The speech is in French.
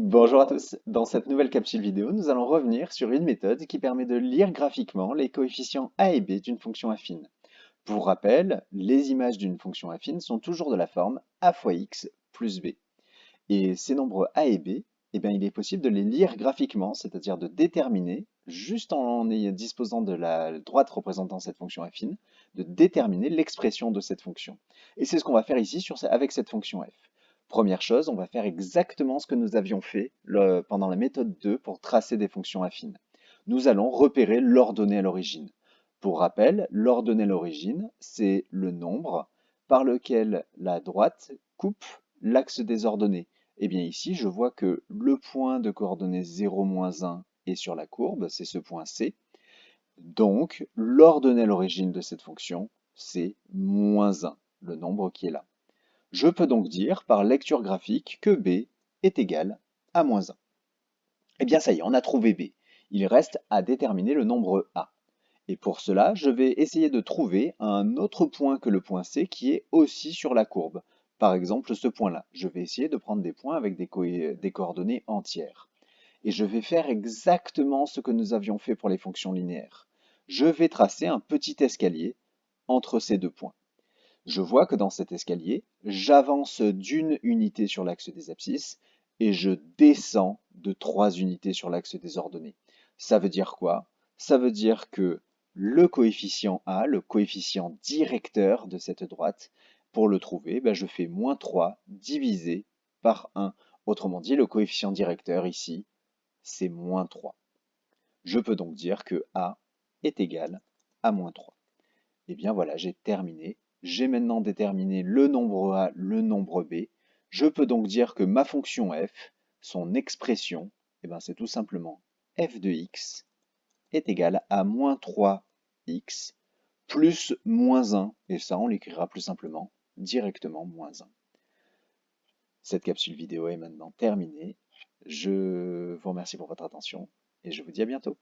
Bonjour à tous, dans cette nouvelle capsule vidéo, nous allons revenir sur une méthode qui permet de lire graphiquement les coefficients a et b d'une fonction affine. Pour rappel, les images d'une fonction affine sont toujours de la forme a fois x plus b. Et ces nombres a et b, il est possible de les lire graphiquement, c'est-à-dire de déterminer, juste disposant de la droite représentant cette fonction affine, de déterminer l'expression de cette fonction. Et c'est ce qu'on va faire ici avec cette fonction f. Première chose, on va faire exactement ce que nous avions fait pendant la méthode 2 pour tracer des fonctions affines. Nous allons repérer l'ordonnée à l'origine. Pour rappel, l'ordonnée à l'origine, c'est le nombre par lequel la droite coupe l'axe des ordonnées. Eh bien ici, je vois que le point de coordonnées 0, 1 est sur la courbe, c'est ce point C. Donc, l'ordonnée à l'origine de cette fonction, c'est -1, le nombre qui est là. Je peux donc dire, par lecture graphique, que b est égal à -1. Eh bien ça y est, on a trouvé b. Il reste à déterminer le nombre a. Et pour cela, je vais essayer de trouver un autre point que le point C qui est aussi sur la courbe. Par exemple, ce point-là. Je vais essayer de prendre des points avec des coordonnées entières. Et je vais faire exactement ce que nous avions fait pour les fonctions linéaires. Je vais tracer un petit escalier entre ces deux points. Je vois que dans cet escalier, j'avance d'une unité sur l'axe des abscisses et je descends de 3 unités sur l'axe des ordonnées. Ça veut dire quoi? Ça veut dire que le coefficient A, le coefficient directeur de cette droite, pour le trouver, je fais -3 divisé par 1. Autrement dit, le coefficient directeur ici, c'est -3. Je peux donc dire que A est égal à -3. Et bien voilà, j'ai terminé. J'ai maintenant déterminé le nombre a, le nombre b. Je peux donc dire que ma fonction f, son expression, c'est tout simplement f de x est égal à -3x plus -1. Et ça, on l'écrira plus simplement directement -1. Cette capsule vidéo est maintenant terminée. Je vous remercie pour votre attention et je vous dis à bientôt.